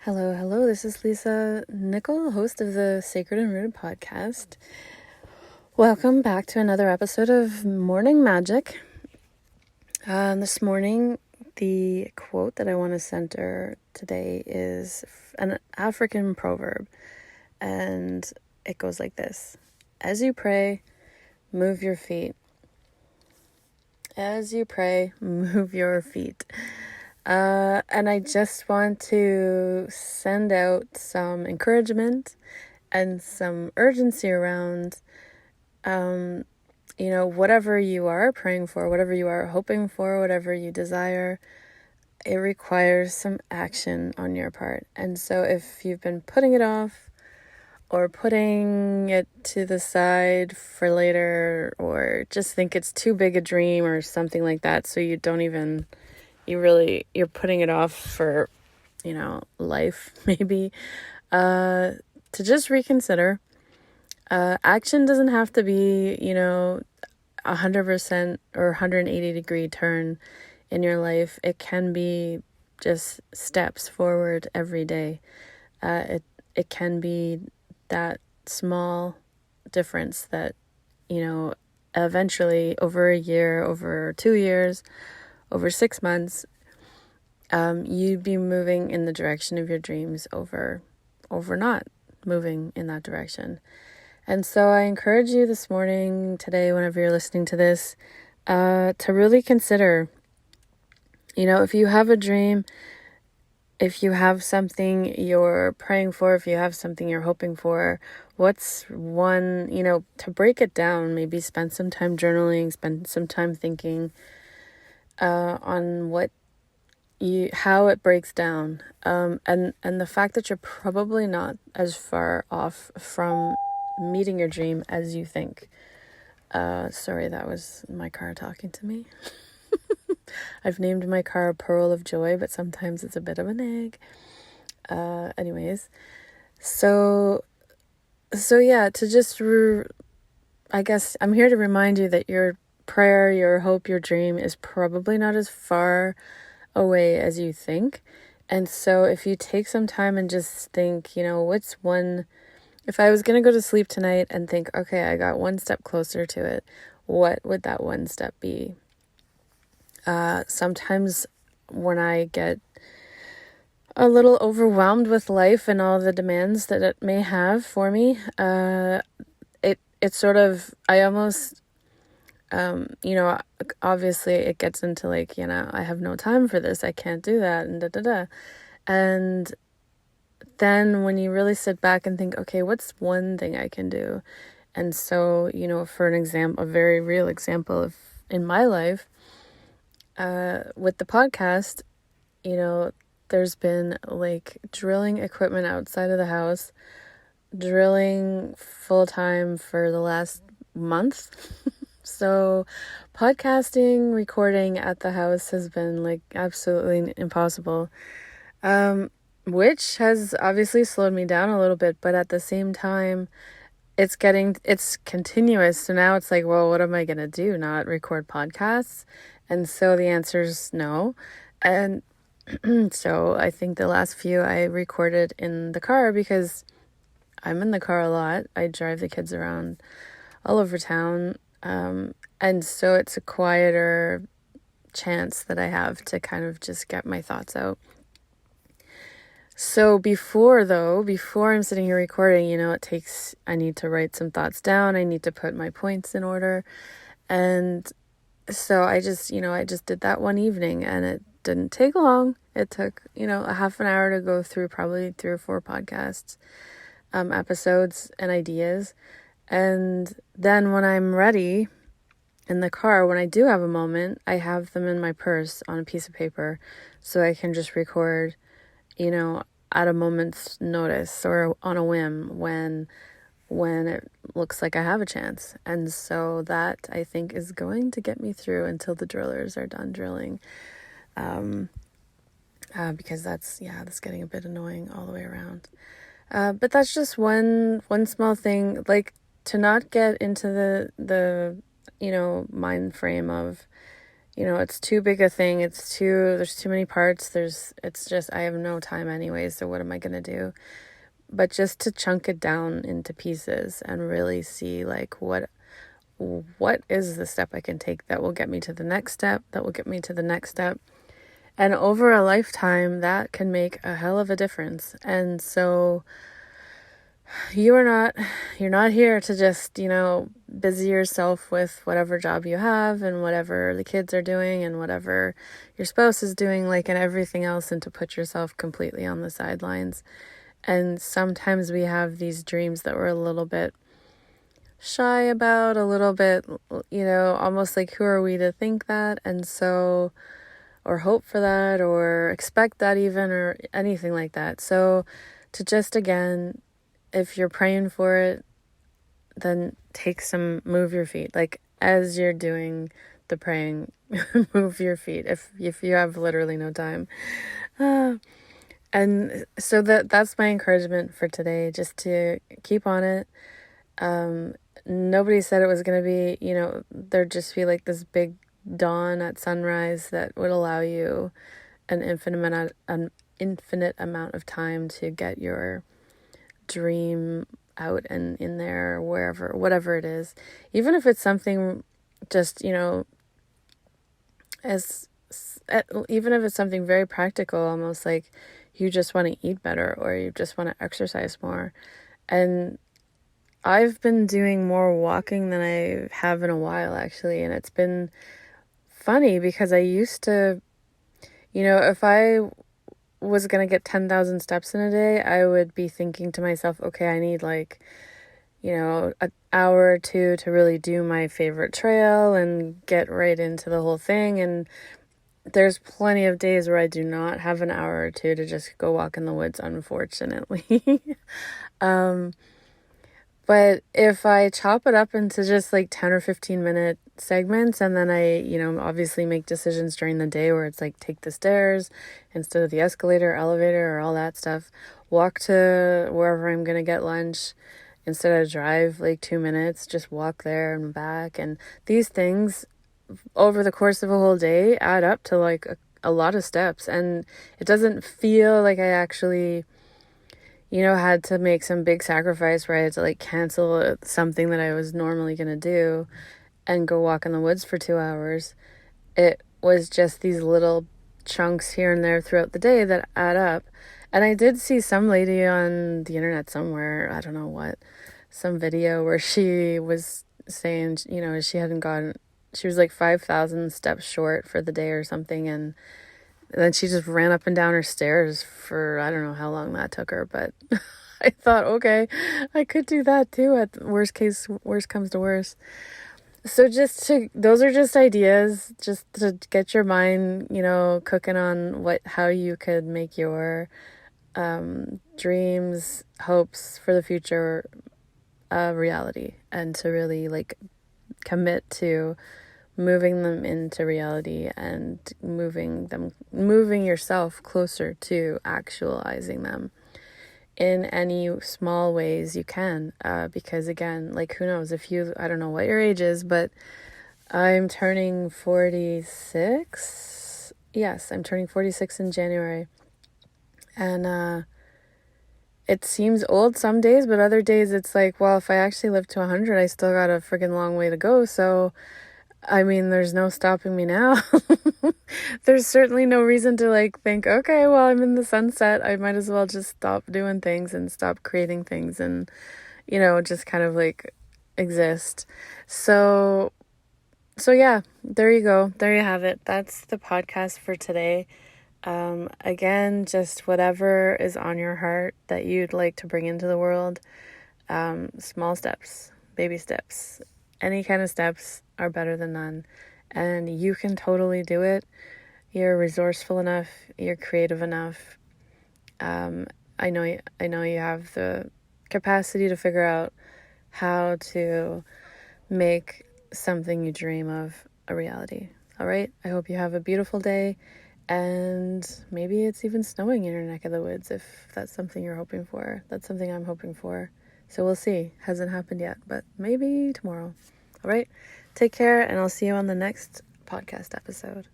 Hello, hello. This is Lisa Nickel, host of the Sacred and Rooted podcast. Welcome back to another episode of Morning Magic. This morning, the quote that I want to center today is an African proverb, and it goes like this: as you pray, move your feet. As you pray, move your feet. And I just want to send out some encouragement and some urgency around, whatever you are praying for, whatever you are hoping for, whatever you desire, it requires some action on your part. And so if you've been putting it off or putting it to the side for later, or just think it's too big a dream or something like that, so you don't even... you're putting it off for, life, maybe, to just reconsider. Action doesn't have to be, 100% or 180 degree turn in your life. It can be just steps forward every day. It can be that small difference that, eventually over a year, over 2 years, over 6 months, you'd be moving in the direction of your dreams over not moving in that direction. And so I encourage you this morning, today, whenever you're listening to this, to really consider, if you have a dream, if you have something you're praying for, if you have something you're hoping for, what's one, to break it down, maybe spend some time journaling, spend some time thinking on how it breaks down, and the fact that you're probably not as far off from meeting your dream as you think. Sorry, that was my car talking to me. I've named my car Pearl of Joy, but sometimes it's a bit of a nag. Anyways, so yeah, to just I guess I'm here to remind you that your prayer, your hope, your dream is probably not as far away as you think. And so if you take some time and just think, what's one... if I was going to go to sleep tonight and think, okay, I got one step closer to it, what would that one step be? Sometimes when I get a little overwhelmed with life and all the demands that it may have for me, it's sort of, I almost, obviously it gets into like, I have no time for this, I can't do that, and da-da-da. And then when you really sit back and think, okay, what's one thing I can do? And so, for an example, a very real example of in my life, with the podcast, there's been like drilling equipment outside of the house, drilling full time for the last month. So podcasting, recording at the house has been like absolutely impossible, which has obviously slowed me down a little bit, but at the same time, it's continuous. So now it's like, well, what am I going to do? Not record podcasts? And so the answer is no. And so I think the last few I recorded in the car because I'm in the car a lot. I drive the kids around all over town. And so it's a quieter chance that I have to kind of just get my thoughts out. So before I'm sitting here recording, I need to write some thoughts down. I need to put my points in order. And so I just did that one evening, and it didn't take long. It took, a half an hour to go through probably 3 or 4 podcasts, episodes and ideas. And then when I'm ready in the car, when I do have a moment, I have them in my purse on a piece of paper so I can just record, at a moment's notice or on a whim when it looks like I have a chance. And so that, I think, is going to get me through until the drillers are done drilling. Because that's getting a bit annoying all the way around. But that's just one small thing, like to not get into the mind frame of, it's too big a thing. There's too many parts. It's just, I have no time anyway, so what am I going to do? But just to chunk it down into pieces and really see like what is the step I can take that will get me to the next step, that will get me to the next step. And over a lifetime, that can make a hell of a difference. And so you're not here to just, busy yourself with whatever job you have and whatever the kids are doing and whatever your spouse is doing, like, and everything else, and to put yourself completely on the sidelines. And sometimes we have these dreams that we're a little bit shy about, a little bit, almost like, who are we to think that? And so, or hope for that, or expect that even, or anything like that. So to just, again, if you're praying for it, then move your feet. Like, as you're doing the praying, move your feet if you have literally no time. And so that's my encouragement for today, just to keep on it. Nobody said it was going to be, there'd just be like this big dawn at sunrise that would allow you an infinite amount of time to get your dream out and in there, wherever, whatever it is. Even if it's something just, even if it's something very practical, almost like you just want to eat better or you just want to exercise more. And I've been doing more walking than I have in a while, actually. And it's been funny because I used to, if I was going to get 10,000 steps in a day, I would be thinking to myself, okay, I need like, an hour or two to really do my favorite trail and get right into the whole thing. And there's plenty of days where I do not have an hour or two to just go walk in the woods, unfortunately. But if I chop it up into just like 10 or 15 minute segments, and then I, obviously make decisions during the day where it's like, take the stairs instead of the escalator, elevator, or all that stuff, walk to wherever I'm going to get lunch instead of drive like 2 minutes, just walk there and back. And these things over the course of a whole day add up to like a lot of steps. And it doesn't feel like I actually, had to make some big sacrifice where I had to like cancel something that I was normally going to do and go walk in the woods for 2 hours. It was just these little chunks here and there throughout the day that add up. And I did see some lady on the internet somewhere, I don't know what, some video where she was saying, she was like 5,000 steps short for the day or something. And then she just ran up and down her stairs for, I don't know how long that took her, but I thought, okay, I could do that too at worst comes to worst. So those are just ideas, just to get your mind, cooking on how you could make your dreams, hopes for the future a reality, and to really like commit to moving them into reality and moving yourself closer to actualizing them in any small ways you can. Because again, like, who knows, I don't know what your age is, but I'm turning 46. Yes, I'm turning 46 in January. And it seems old some days, but other days it's like, well, if I actually live to 100, I still got a friggin' long way to go. So I mean, there's no stopping me now. There's certainly no reason to like think, okay, well, I'm in the sunset, I might as well just stop doing things and stop creating things and, just kind of like exist. So yeah, there you go. There you have it. That's the podcast for today. Again, just whatever is on your heart that you'd like to bring into the world. Small steps, baby steps, any kind of steps are better than none. And you can totally do it. You're resourceful enough. You're creative enough. I know you have the capacity to figure out how to make something you dream of a reality. All right. I hope you have a beautiful day. And maybe it's even snowing in your neck of the woods if that's something you're hoping for. That's something I'm hoping for. So we'll see. Hasn't happened yet, but maybe tomorrow. All right. Take care, and I'll see you on the next podcast episode.